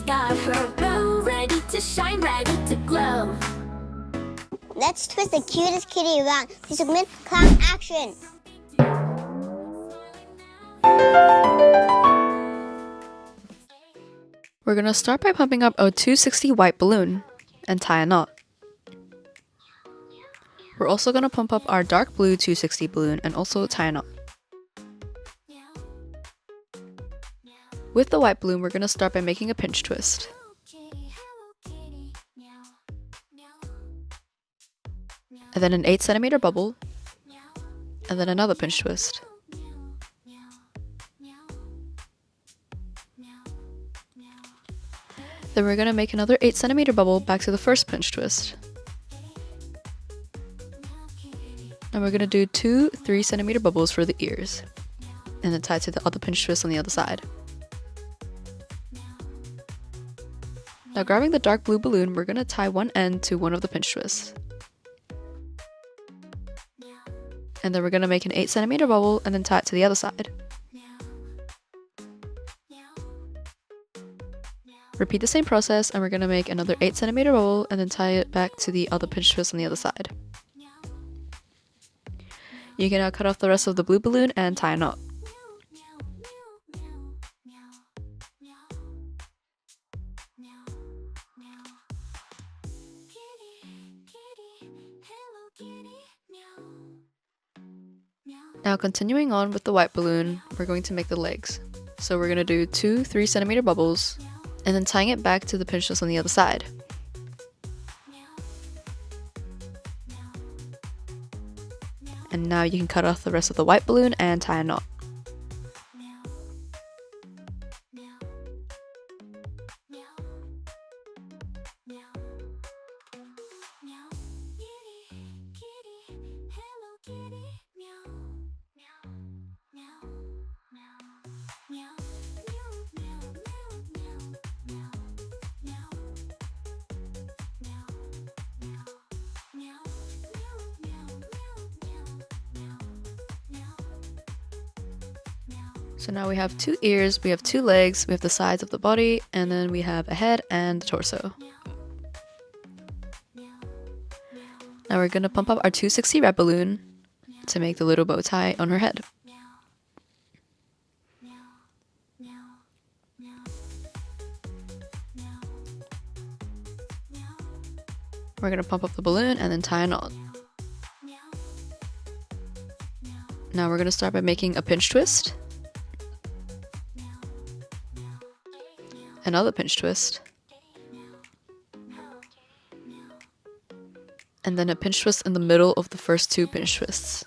got her bow ready to shine, ready to glow. Let's twist the cutest kitty around to submit clown action. We're gonna start by pumping up a 260 white balloon and tie a knot. We're also gonna pump up our dark blue 260 balloon and also tie a knot. With the white balloon, we're gonna start by making a pinch twist. And then an 8 centimeter bubble, and then another pinch twist. Then we're going to make another 8 centimeter bubble back to the first pinch twist. And we're going to do 2 3 centimeter bubbles for the ears, and then tie to the other pinch twist on the other side. Now grabbing the dark blue balloon, we're going to tie one end to one of the pinch twists. And then we're going to make an 8 centimeter bubble and then tie it to the other side. Repeat the same process, and we're going to make another 8 centimeter bubble and then tie it back to the other pinch twist on the other side. You can now cut off the rest of the blue balloon and tie a knot. Now continuing on with the white balloon, we're going to make the legs. So we're going to do 2 3 centimeter bubbles and then tying it back to the pinch twist on the other side. And now you can cut off the rest of the white balloon and tie a knot. So now we have 2 ears, we have 2 legs, we have the sides of the body, and then we have a head and the torso. Now we're going to pump up our 260 red balloon to make the little bow tie on her head. We're going to pump up the balloon and then tie a knot. Now we're going to start by making a pinch twist, another pinch twist, and then a pinch twist in the middle of the first 2 pinch twists.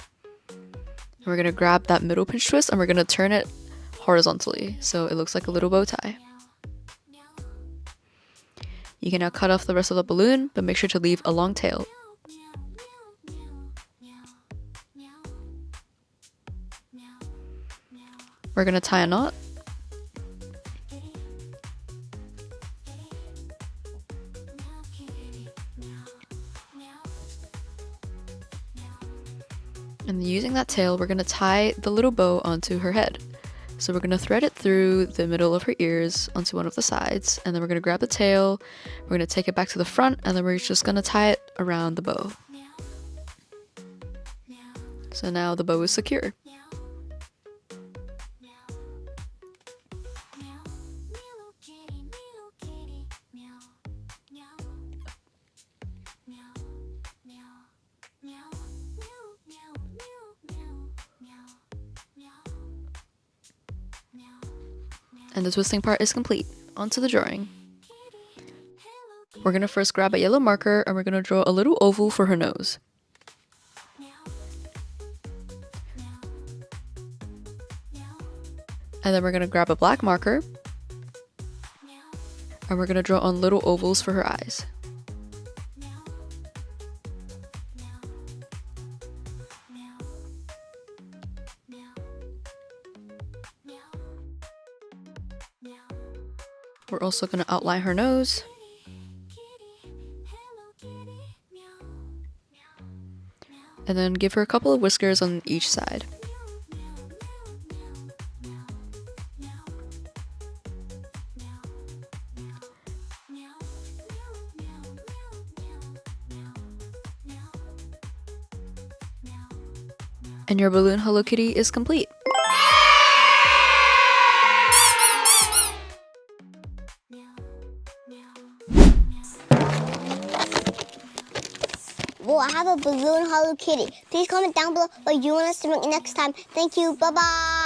And we're going to grab that middle pinch twist and we're going to turn it horizontally so it looks like a little bow tie. You can now cut off the rest of the balloon, but make sure to leave a long tail. We're going to tie a knot. And using that tail, we're going to tie the little bow onto her head. So we're going to thread it through the middle of her ears onto one of the sides, and then we're going to grab the tail, we're going to take it back to the front, and then we're just going to tie it around the bow. So now the bow is secure. And the twisting part is complete. Onto the drawing. We're going to first grab a yellow marker and we're going to draw a little oval for her nose. And then we're going to grab a black marker and we're going to draw on little ovals for her eyes. We're also going to outline her nose. And then give her a couple of whiskers on each side. And your balloon Hello Kitty is complete. Whoa, I have a balloon Hello Kitty. Please comment down below what you want us to make next time. Thank you. Bye-bye.